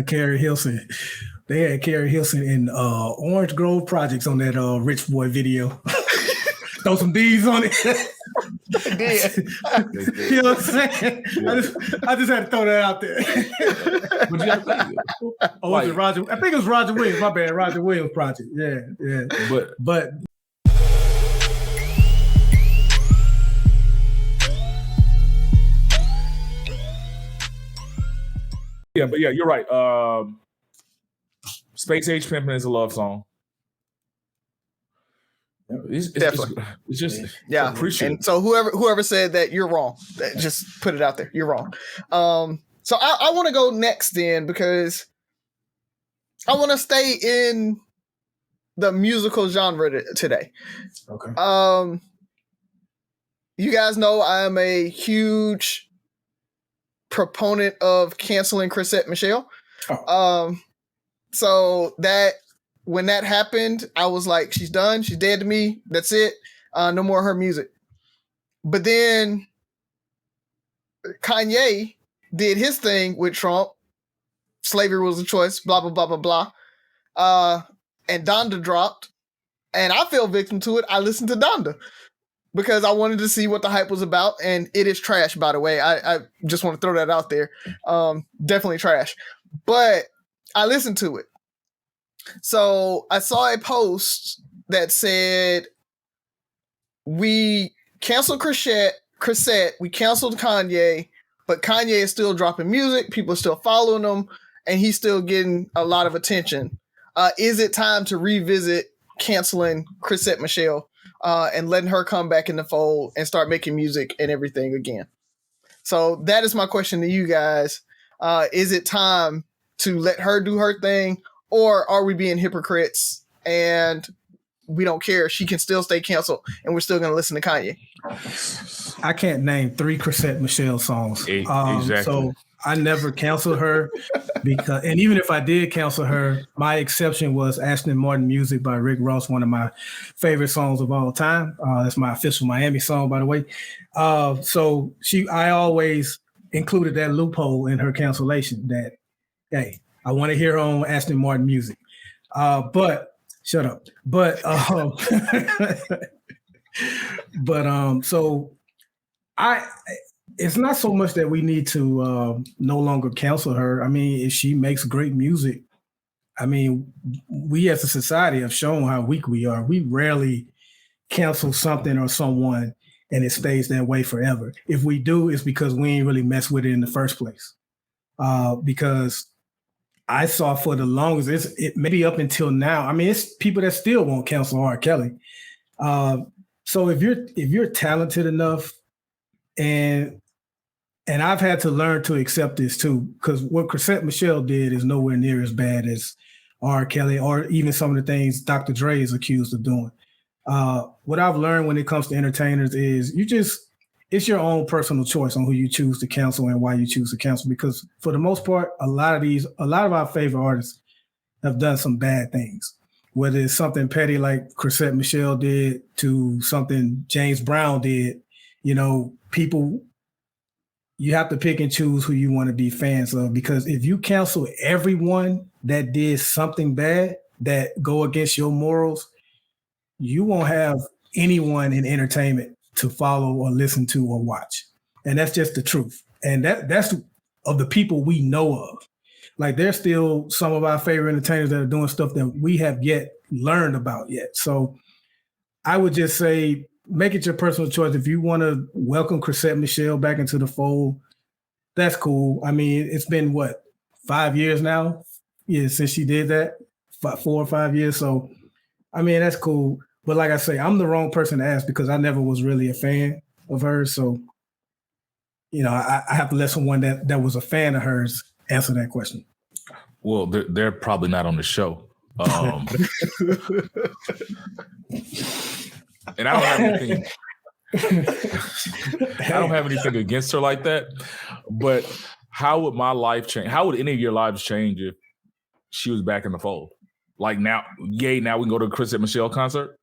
Carrie Hilson. They had Carrie Hilson in Orange Grove Projects on that Rich Boy video. Throw some D's on it. You know what I'm saying? Yeah. I just had to throw that out there. But you got to think. Was it Roger? I think it was Roger Williams. My bad, Roger Williams project. Yeah. But yeah, you're right. Space Age Pimpin' is a love song. It's just appreciate. And so whoever said that, you're wrong. Just put it out there. You're wrong. So I want to go next then, because I want to stay in the musical genre today. Okay. You guys know I am a huge proponent of canceling Chrisette Michelle. So that when that happened, I was like, she's done. She's dead to me. That's it. No more of her music. But then Kanye did his thing with Trump. Slavery was a choice, blah, blah, blah, blah, blah. And Donda dropped. And I fell victim to it. I listened to Donda because I wanted to see what the hype was about. And it is trash, by the way. I just want to throw that out there. Definitely trash. But I listened to it. So I saw a post that said, we canceled Chrisette, we canceled Kanye, but Kanye is still dropping music. People are still following him, and he's still getting a lot of attention. Is it time to revisit canceling Chrisette Michelle and letting her come back in the fold and start making music and everything again? So that is my question to you guys. Is it time to let her do her thing? Or are we being hypocrites and we don't care? She can still stay canceled and we're still going to listen to Kanye. I can't name 3 Chrisette Michelle songs. Exactly. So I never canceled her and even if I did cancel her, my exception was Aston Martin Music by Rick Ross, one of my favorite songs of all time. That's my official Miami song, by the way. So I always included that loophole in her cancellation that, hey, I want to hear her on Aston Martin Music. But shut up. But so it's not so much that we need to no longer cancel her. I mean, if she makes great music, I mean, we as a society have shown how weak we are. We rarely cancel something or someone and it stays that way forever. If we do, it's because we ain't really mess with it in the first place. Because I saw for the longest, maybe up until now. I mean, it's people that still won't cancel R. Kelly. So if you're talented enough, and I've had to learn to accept this too, because what Chrisette Michelle did is nowhere near as bad as R. Kelly or even some of the things Dr. Dre is accused of doing. What I've learned when it comes to entertainers is it's your own personal choice on who you choose to cancel and why you choose to cancel. Because for the most part, a lot of our favorite artists have done some bad things, whether it's something petty like Chrisette Michelle did to something James Brown did. You know, people, you have to pick and choose who you want to be fans of, because if you cancel everyone that did something bad that go against your morals, you won't have anyone in entertainment to follow or listen to or watch. And that's just the truth. And that's of the people we know of. Like, there's still some of our favorite entertainers that are doing stuff that we have yet learned about yet. So I would just say, make it your personal choice. If you want to welcome Chrisette Michelle back into the fold, that's cool. I mean, it's been 5 years now? Yeah, since she did that, 4 or 5 years. So, I mean, that's cool. But like I say, I'm the wrong person to ask because I never was really a fan of hers. So, you know, I have to let someone that was a fan of hers answer that question. Well, they're probably not on the show. And I don't have anything. I don't have anything against her like that. But how would my life change? How would any of your lives change if she was back in the fold? Like now we can go to a Chrisette Michelle concert.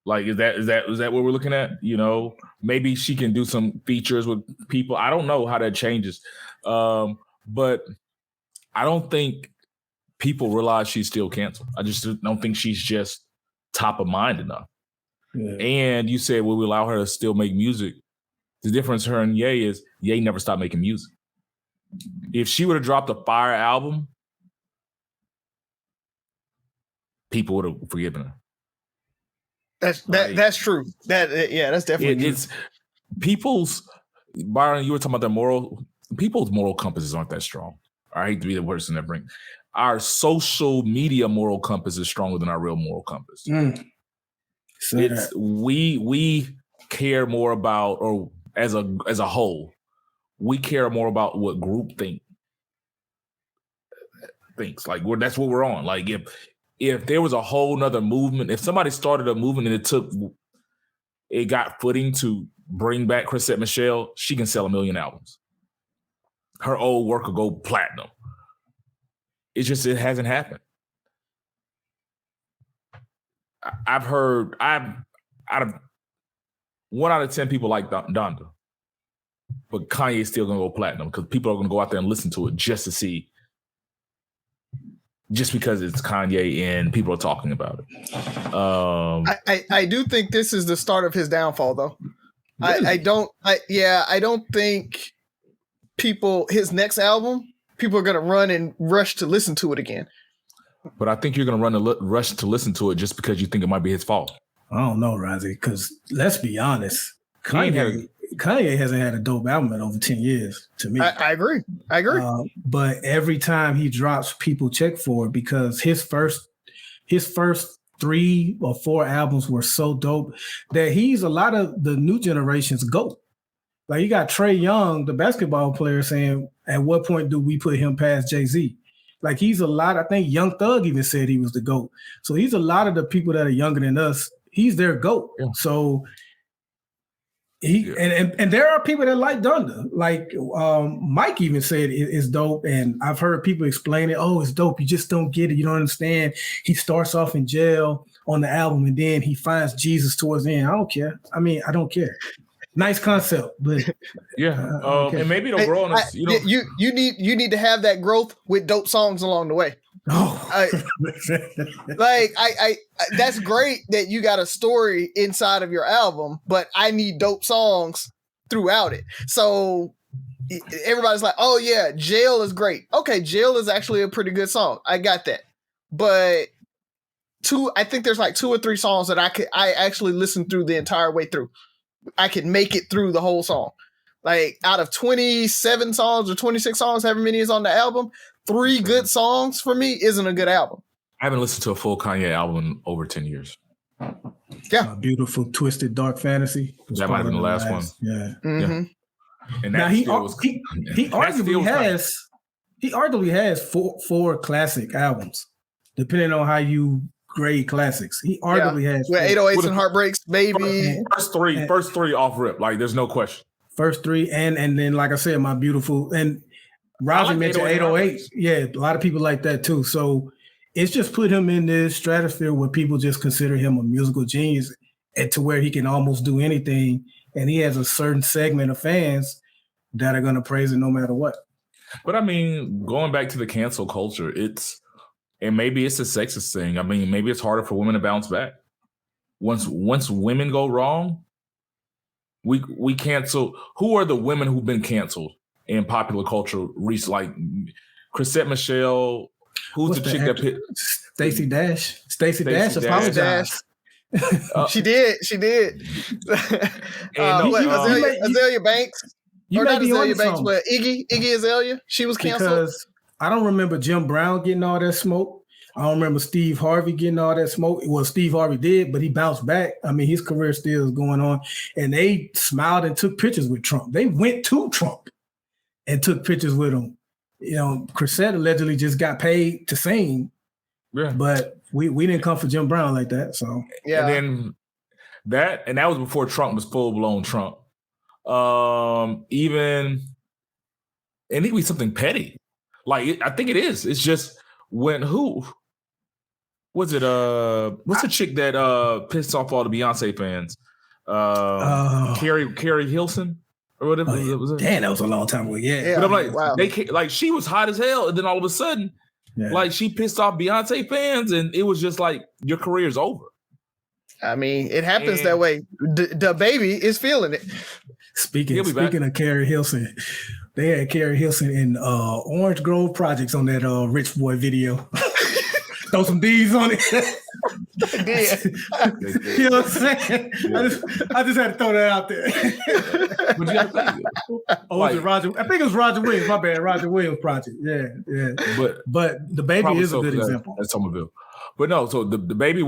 Like, is that what we're looking at? You know, maybe she can do some features with people. I don't know how that changes. But I don't think people realize she's still canceled. I just don't think she's just top of mind enough. Yeah. And you said, will we allow her to still make music? The difference her and Ye is Ye never stopped making music. If she would have dropped a fire album, people would have forgiven her. That's true. That's definitely it's people's Byron. You were talking about people's moral compasses aren't that strong. I hate to be the person that bring our social media moral compass is stronger than our real moral compass. We care more about, or as a whole, we care more about what group thinks. Like that's what we're on. Like if there was a whole nother movement, if somebody started a movement and it got footing to bring back Chrisette Michelle, she can sell 1 million albums. Her old work will go platinum. It hasn't happened. I've heard out of 1 out of 10 people like Donda, but Kanye's still gonna go platinum because people are gonna go out there and listen to it just because it's Kanye and people are talking about it. I do think this is the start of his downfall, though. Really? I don't think his next album, people are gonna run and rush to listen to it again. But I think you're gonna rush to listen to it just because you think it might be his fault. I don't know, Razi, because let's be honest, Kanye hasn't had a dope album in over 10 years to me. I agree. But every time he drops, people check for it because his first 3 or 4 albums were so dope that he's a lot of the new generation's GOAT. Like you got Trae Young, the basketball player, saying, at what point do we put him past Jay-Z? Like he's a lot, I think Young Thug even said he was the GOAT. So he's a lot of the people that are younger than us. He's their GOAT. Yeah. So and there are people that like Donda. Like Mike even said it's dope. And I've heard people explain it. Oh, it's dope. You just don't get it. You don't understand. He starts off in jail on the album and then he finds Jesus towards the end. I don't care. I don't care. Nice concept, but and maybe it'll grow on us. You need to have that growth with dope songs along the way. That's great that you got a story inside of your album, but I need dope songs throughout it. So everybody's like, "Oh yeah, Jail is great." Okay, Jail is actually a pretty good song. I got that, but I think there's like 2 or 3 songs that I actually listened through the entire way through. I could make it through the whole song. Like out of 27 songs or 26 songs, however many is on the album, 3 good songs for me isn't a good album. I haven't listened to a full Kanye album in over 10 years. Yeah. Beautiful, Twisted Dark Fantasy. That might have been the last one. Yeah. Mm-hmm. Yeah. And now he arguably has 4 classic albums, depending on how you grade classics. He arguably has 808s and Heartbreaks, maybe. First three off rip. Like there's no question. First 3, and then like I said, my beautiful, and Razi mentioned 808. Yeah, a lot of people like that too. So it's just put him in this stratosphere where people just consider him a musical genius, and to where he can almost do anything, and he has a certain segment of fans that are going to praise it no matter what. But I mean, going back to the cancel culture, and maybe it's a sexist thing. I mean, maybe it's harder for women to bounce back. Once women go wrong, we cancel. Who are the women who've been canceled in popular culture recently? Like Chrisette Michelle. Who's the chick that hit? Stacey Dash. Stacey Dash apologized. She did. Azalea Banks. Or not Azalea Banks, but Iggy Azalea. She was canceled. Because I don't remember Jim Brown getting all that smoke. I don't remember Steve Harvey getting all that smoke. Well, Steve Harvey did, but he bounced back. I mean, his career still is going on. And they smiled and took pictures with Trump. They went to Trump and took pictures with him. You know, Chrisette allegedly just got paid to sing. Yeah. But we didn't come for Jim Brown like that. So yeah. And then that was before Trump was full-blown Trump. It need to be something petty. Like I think it is. It's just when who was it? What's the chick that pissed off all the Beyonce fans? Carrie Hilson. or whatever. Damn, that was a long time ago. Yeah. But I'm like, wow. she was hot as hell, and then all of a sudden, like she pissed off Beyonce fans, and it was just like your career's over. I mean, it happens that way. The baby is feeling it. Speaking of Carrie Hilson, they had Carrie Hilson in Orange Grove Projects on that Rich Boy video. Throw some D's on it. You know what I'm saying? I just had to throw that out there. Was it Roger? I think it was Roger Williams. My bad, Roger Williams project. Yeah. But the baby is a good example. That's Somerville. But no, so the baby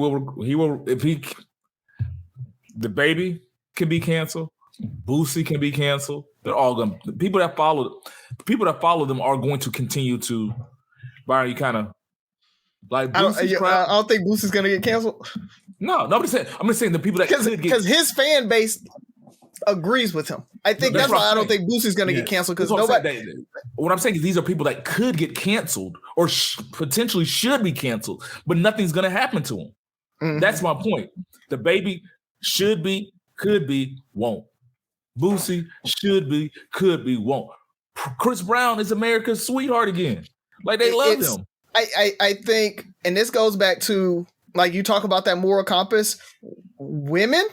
the baby can be canceled. Boosie can be canceled. They're all going. The people that follow them are going to continue to. Byron, you kind of like. I don't think Boosie's going to get canceled. No, I'm just saying the people that because his fan base agrees with him. I think that's why I don't think Boosie's going to get canceled because nobody. What I'm saying is these are people that could get canceled or potentially should be canceled, but nothing's going to happen to them. Mm-hmm. That's my point. The baby should be, could be, won't. Boosie should be, could be, won't. Chris Brown is America's sweetheart again. Like they love him. I think, and this goes back to like you talk about that moral compass. Women,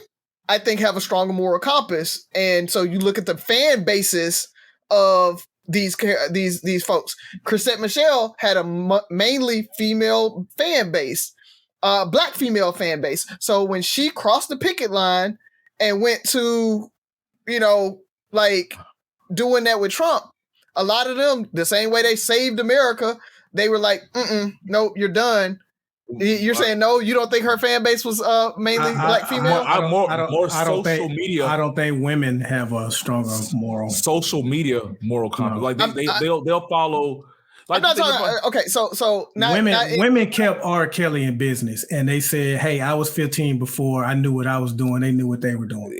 I think, have a stronger moral compass, and so you look at the fan bases of these folks. Chrisette Michelle had a mainly female fan base, black female fan base. So when she crossed the picket line and went to, like doing that with Trump, a lot of them, the same way they saved America, they were like, no, you're done. You're saying no? You don't think her fan base was mainly black female? Social media. I don't think women have a stronger moral. Social media moral compass. Like they'll follow. Like I'm not talking. Okay, so women kept R. Kelly in business, and they said, "Hey, I was 15 before I knew what I was doing. They knew what they were doing."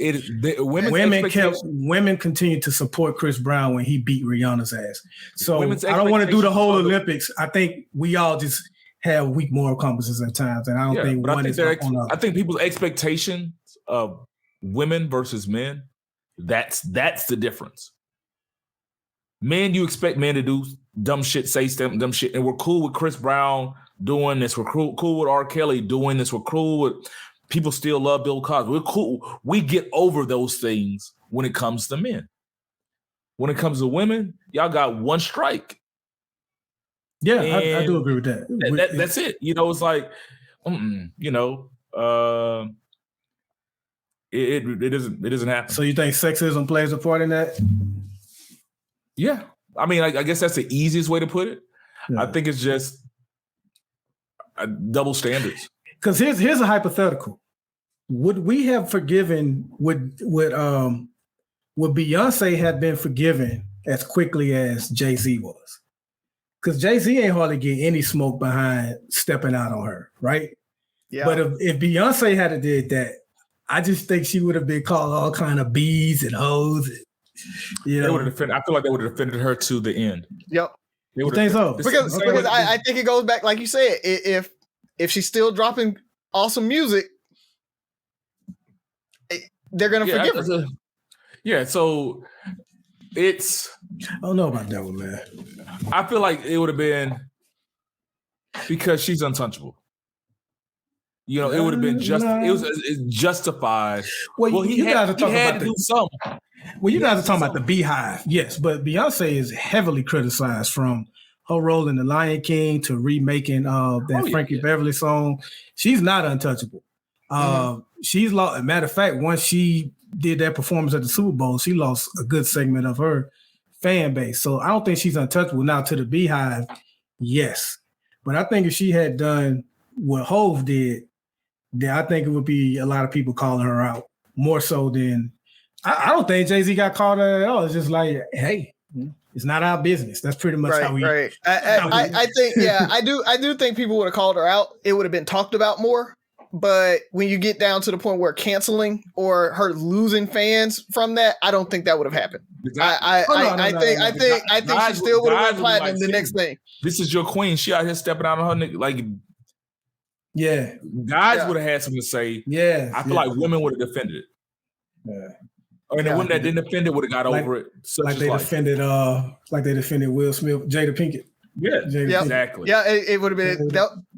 Women continued to support Chris Brown when he beat Rihanna's ass. So I don't want to do the whole Olympics. I think we all just have weak moral compasses at times, and I don't think one is I think people's expectations of women versus men, that's the difference. Men, you expect men to do dumb shit, say dumb shit, and we're cool with Chris Brown doing this. We're cool with R. Kelly doing this. We're cool with people still love Bill Cosby. We're cool. We get over those things when it comes to men. When it comes to women, y'all got one strike. Yeah, I do agree with that. That's it. It's like, it doesn't happen. So you think sexism plays a part in that? Yeah. I mean, I guess that's the easiest way to put it. Yeah. I think it's just double standards. Because here's a hypothetical. Would we have forgiven, would Beyonce have been forgiven as quickly as Jay-Z was? Because Jay-Z ain't hardly get any smoke behind stepping out on her, right? Yeah. But if Beyonce had did that, I just think she would have been called all kind of bees and hoes. I feel like they would have defended her to the end. Yep. You think so? Because I think it goes back, like you said, if she's still dropping awesome music, they're gonna forgive her. So it's. I don't know about that one, man. I feel like it would have been because she's untouchable. It would have been just. It was justified. Well, you guys are talking about to do something. Well, you guys are talking about the Beehive, yes, but Beyonce is heavily criticized from her role in The Lion King to remaking that Frankie Beverly song. She's not untouchable. She's lost. Matter of fact, once she did that performance at the Super Bowl, she lost a good segment of her fan base. So I don't think she's untouchable. Now to the Beehive, yes, but I think if she had done what Hove did, then I think it would be a lot of people calling her out more so than. I don't think Jay-Z got called out at all. It's just like, hey, it's not our business. That's pretty much how we. Right. I think, I do think people would have called her out. It would have been talked about more. But when you get down to the point where canceling or her losing fans from that, I don't think that would have happened. I think she still would have been platinum the next thing. This is your queen. She out here stepping out on her nigga. Like, guys would have had something to say. Yeah, I feel like women would have defended it. Yeah. And the women that didn't defend it would have got over it. Like they defended Will Smith, Jada Pinkett. Yeah, Yep. exactly. Yeah, it would have been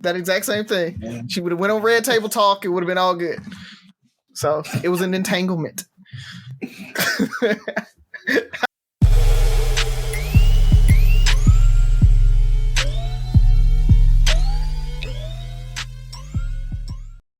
that exact same thing. Yeah. She would have went on Red Table Talk. It would have been all good. So it was an entanglement.